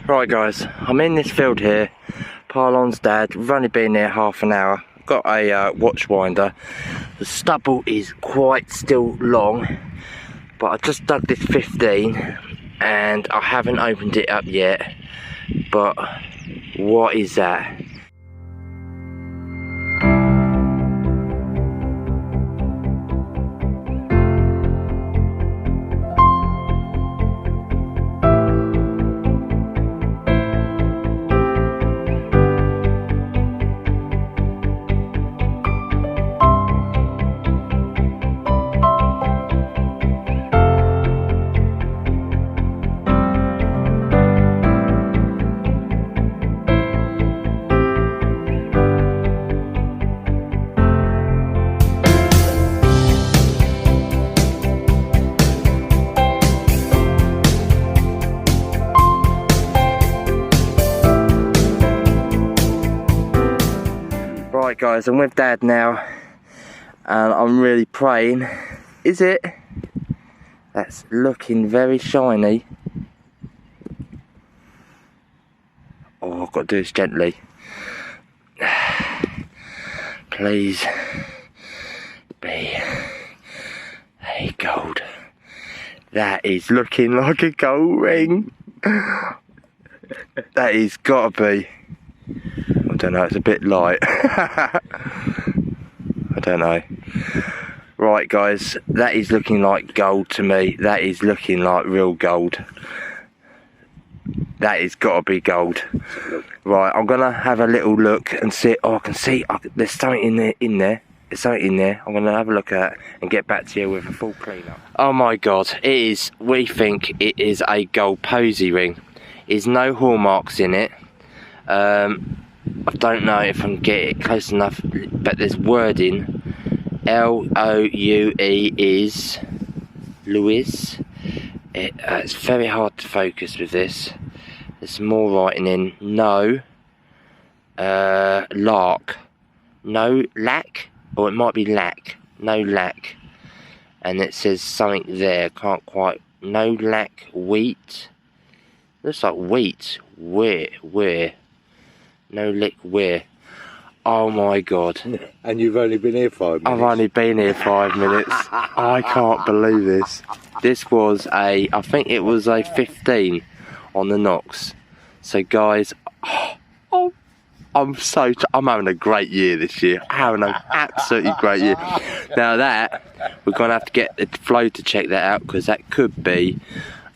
Right guys, I'm in this field here, Parlon's dad. We've only been there half an hour. Got a watch winder. The stubble is quite still long, but I just dug this 15 and I haven't opened it up yet. But what is that? Right guys, I'm with Dad now and I'm really praying. Is it? That's looking very shiny. Oh, I've got to do this gently. Please be a gold. That is looking like a gold ring. That is gotta be. I don't know, it's a bit light. I don't know. Right guys, that is looking like gold to me. That is looking like real gold. That is gotta be gold. Right, I'm gonna have a little look and see. Oh, I can see there's something in there. There's something in there. I'm gonna have a look at it and get back to you with a full clean-up. Oh my god, it is. We think it is a gold posy ring. There's no hallmarks in it. I don't know if I can get it close enough, but there's wording. L-O-U-E is Louis. It's very hard to focus with this. There's some more writing in. No lark. No lack, or it might be lack. No lack. And it says something there. Can't quite. No lack wheat. Looks like wheat. Where? No lick where. Oh my god. And you've only been here 5 minutes. I've only been here 5 minutes. I can't believe this. This was I think it was a 15 on the Knox. So guys, I'm having a great year this year. Having an absolutely great year. Now that, we're going to have to get the Flo to check that out, because that could be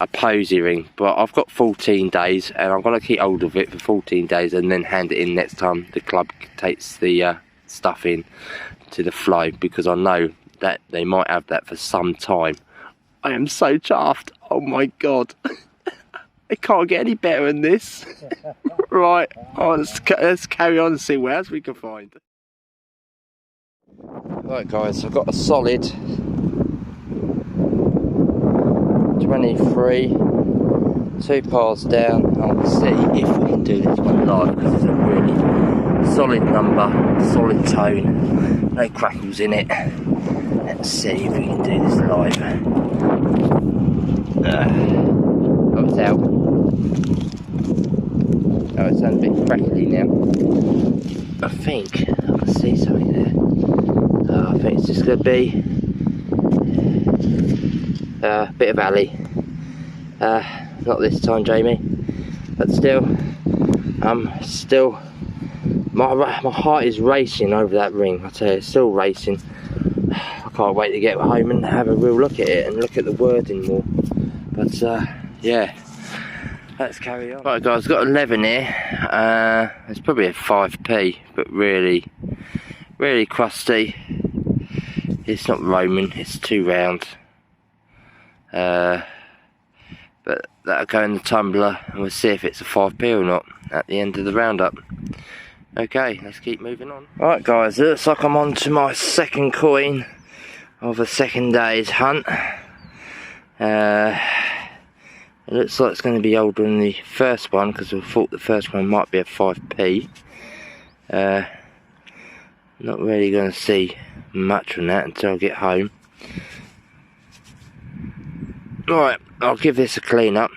a posy ring, but I've got 14 days and I'm going to keep hold of it for 14 days and then hand it in next time the club takes the stuff in to the Flo, because I know that they might have that for some time. I am so chuffed. Oh my god. It can't get any better than this. Right, let's carry on and see what else we can find. Right guys, I've got a solid 23, 2 piles down. I'll see if we can do this one live, because it's a really solid number, solid tone, no crackles in it. Let's see if we can do this live. Oh, it's out. Oh, it sounds a bit crackly now. I think I can see something there. I think it's just going to be bit of alley. Not this time, Jamie, but still, my heart is racing over that ring. I tell you, it's still racing. I can't wait to get home and have a real look at it and look at the wording more. But yeah, let's carry on. Right guys, got 11 here. It's probably a 5p, but really crusty. It's not Roman, it's too round. But that'll go in the tumbler and we'll see if it's a 5p or not at the end of the roundup. Okay, let's keep moving on. Alright guys, it looks like I'm on to my second coin of a second day's hunt. It looks like it's going to be older than the first one, because I thought the first one might be a 5p. Not really going to see much on that until I get home. Right, I'll give this a clean up.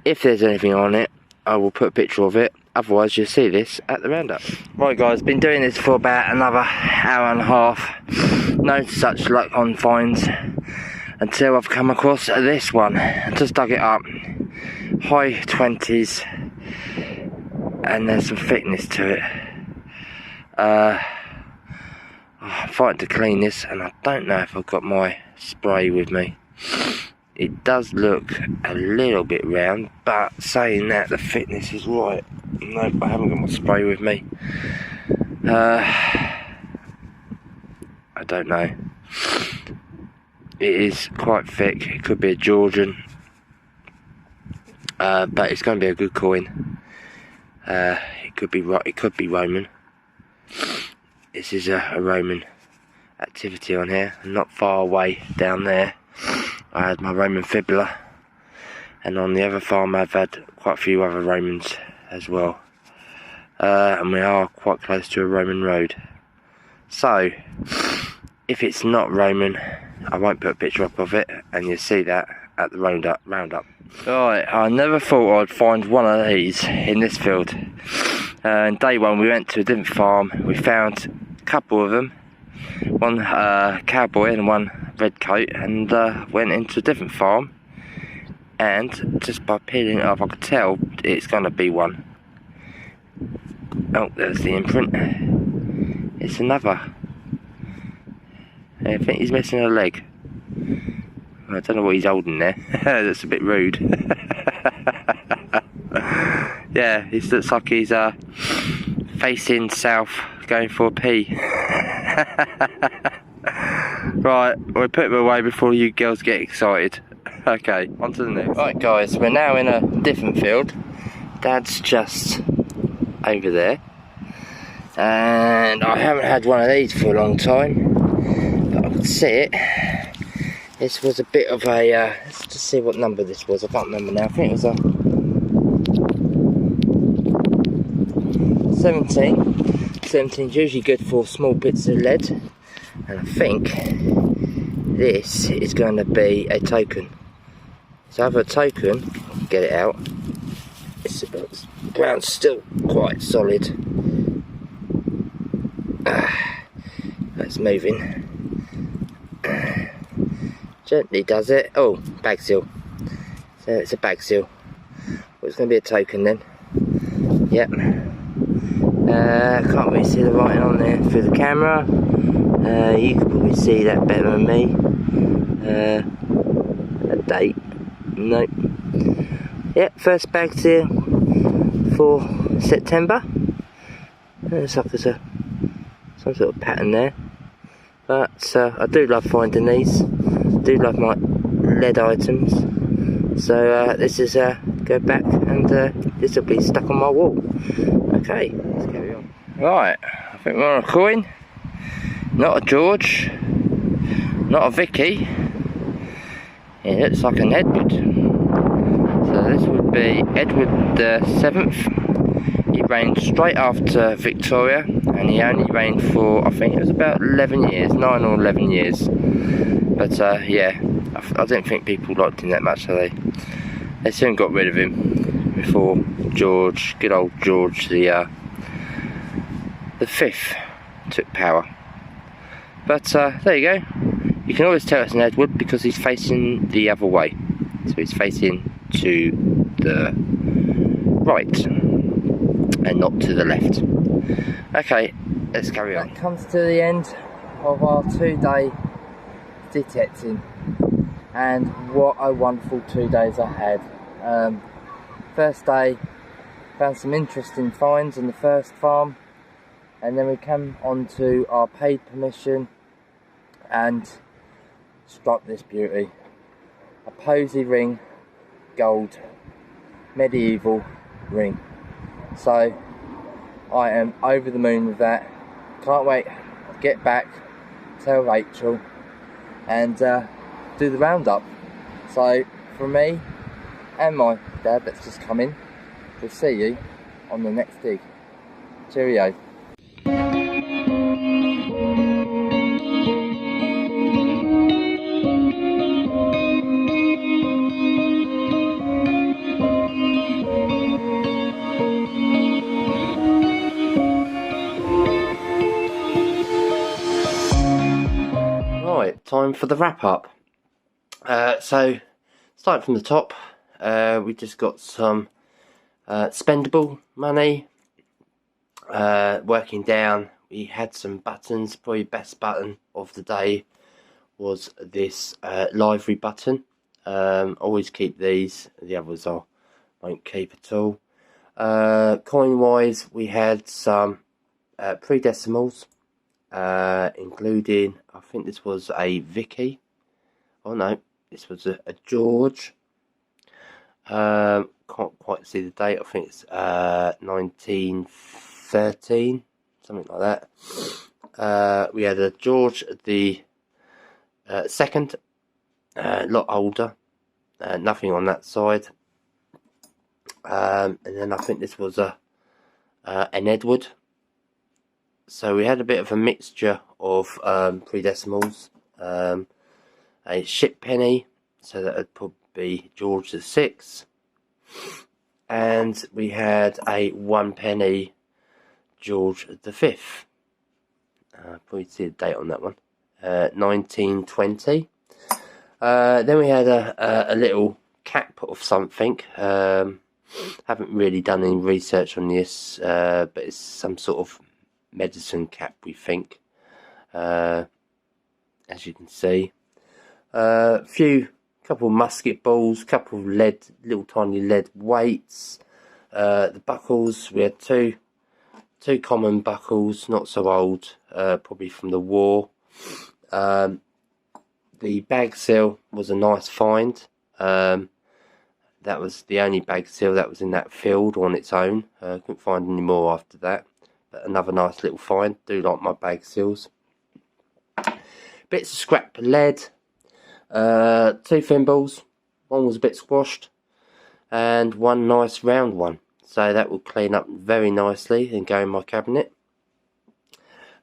If there's anything on it, I will put a picture of it, otherwise you'll see this at the roundup. Right guys, been doing this for about another hour and a half. No such luck on finds until I've come across this one. I just dug it up, high 20s, and there's some thickness to it. I'm fighting to clean this, and I don't know if I've got my spray with me. It does look a little bit round, but saying that, the thickness is right. Nope, I haven't got my spray with me. I don't know. It is quite thick. It could be a Georgian, but it's going to be a good coin. It could be Roman. This is a Roman activity on here. Not far away down there, I had my Roman fibula, and on the other farm I've had quite a few other Romans as well, and we are quite close to a Roman road. So if it's not Roman, I won't put a picture up of it, and you'll see that at the roundup. Right, I never thought I'd find one of these in this field. And day one we went to a different farm. We found a couple of them, one cowboy and one red coat, and went into a different farm, and just by peeling it off I could tell it's going to be one. Oh, there's the imprint. It's another. I think he's missing a leg. I don't know what he's holding there. That's a bit rude. Yeah, it looks like he's facing south, going for a pee. Right, we'll put him away before you girls get excited. Okay, on to the next. Right guys, we're now in a different field. Dad's just over there, and I haven't had one of these for a long time, but I could see it. This was a bit of a, let's just see what number this was, I can't remember now. I think it was a 17. 17 is usually good for small bits of lead, and I think this is going to be a token. So either a token, get it out, it's ground's still quite solid. That's moving. Gently does it. Oh, bag seal. So it's a bag seal. Well, it's going to be a token then. Yep. Can't really see the writing on there through the camera. You can probably see that better than me. A date. Nope. Yep, first bag seal for September. Looks like there's some sort of pattern there. But I do love finding these. I do love my lead items. So this is go back, and this will be stuck on my wall. Okay, let's carry on. Right, I think we're on a coin. Not a George, not a Vicky. It looks like an Edward. So this would be Edward the 7th. He reigned straight after Victoria, and he only reigned for, I think it was about 11 years, 9 or 11 years. But yeah, I didn't think people liked him that much, so they soon got rid of him before George, good old George the 5th took power. But there you go. You can always tell it's an Edward because he's facing the other way. So he's facing to the right and not to the left. Okay, let's carry on. That comes to the end of our 2-day detecting, and what a wonderful 2 days I had. First day, found some interesting finds on the first farm, and then we came on to our paid permission and struck this beauty. A posy ring, gold, medieval ring. So I am over the moon with that. Can't wait to get back, tell Rachel, and do the roundup. So from me and my dad that's just come in, we'll see you on the next dig. Cheerio. time for the wrap up. So starting from the top, we just got some spendable money. Working down, we had some buttons. Probably best button of the day was this livery button. Always keep these, the others I won't keep at all. Coin wise, we had some pre-decimals, including, I think this was a Vicky. Oh no, this was a George. Can't quite see the date. I think it's 1913, something like that. We had a George the second, a lot older. Nothing on that side. And then I think this was an Edward. So we had a bit of a mixture of pre-decimals. A ship penny, so that would probably be George the Sixth. And we had a 1 penny George the Fifth. Probably see the date on that one. 1920. Then we had a little cap of something. Haven't really done any research on this, but it's some sort of medicine cap, we think. As you can see, couple of musket balls, couple of little tiny lead weights. The buckles, we had two common buckles, not so old, probably from the war. The bag seal was a nice find. That was the only bag seal that was in that field on its own. Couldn't find any more after that. But another nice little find. Do like my bag seals. Bits of scrap lead. 2 thimbles. One was a bit squashed. And one nice round one. So that will clean up very nicely and go in my cabinet.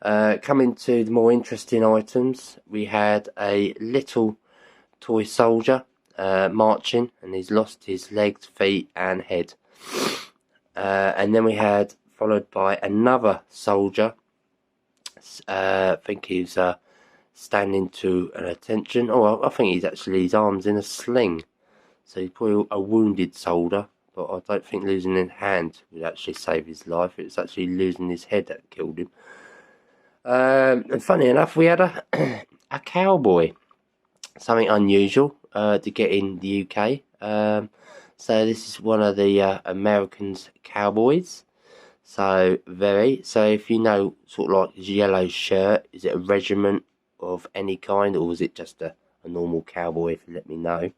Coming to the more interesting items, we had a little toy soldier marching, and he's lost his legs, feet and head. And then we had, followed by another soldier. I think he's standing to an attention. Oh, I think he's actually, his arm's in a sling. So he's probably a wounded soldier, but I don't think losing his hand would actually save his life. It's actually losing his head that killed him. And funny enough, we had a cowboy. Something unusual to get in the UK. So this is one of the Americans' cowboys. So if you know, sort of like his yellow shirt, is it a regiment of any kind, or was it just a normal cowboy? If you let me know.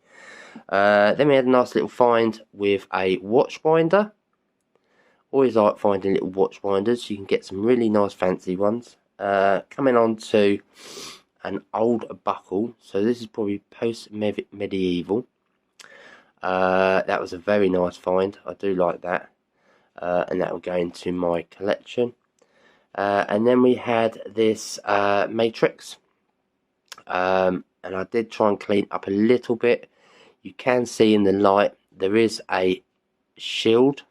Then we had a nice little find with a watch winder. Always like finding little watch winders. You can get some really nice fancy ones. Coming on to an old buckle. So this is probably post-medieval. That was a very nice find. I do like that. And that will go into my collection. And then we had this matrix. And I did try and clean up a little bit. You can see in the light there is a shield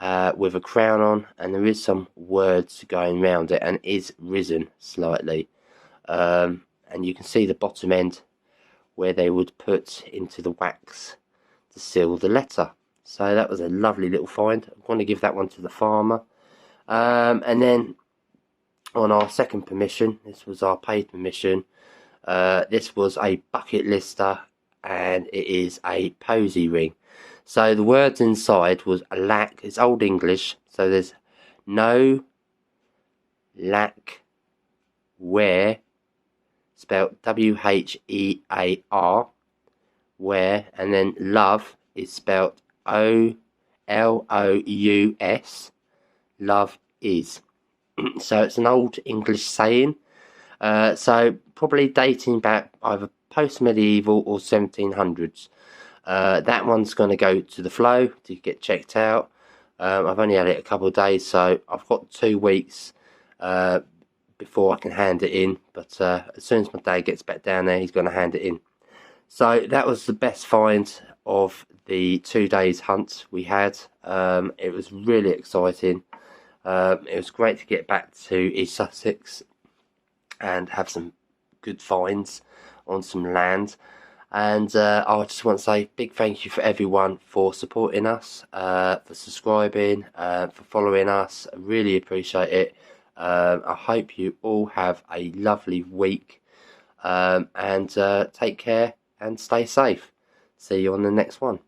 with a crown on, and there is some words going around it, and it is risen slightly. And you can see the bottom end where they would put into the wax to seal the letter. So that was a lovely little find. I'm going to give that one to the farmer. And then on our second permission, this was our paid permission. This was a bucket lister, and it is a posy ring. So the words inside was a lack. It's Old English, so there's no, lack, where, spelled W-H-E-A-R, where, and then love is spelled O-L-O-U-S, love is. So it's an Old English saying. So probably dating back either post-medieval or 1700s. That one's going to go to the flow to get checked out. I've only had it a couple of days, so I've got 2 weeks before I can hand it in. But as soon as my dad gets back down there, he's going to hand it in. So that was the best find of the 2 days hunt we had. It was really exciting. It was great to get back to East Sussex and have some good finds on some land. And I just want to say big thank you for everyone for supporting us, for subscribing, for following us. I really appreciate it. I hope you all have a lovely week, and take care and stay safe. See you on the next one.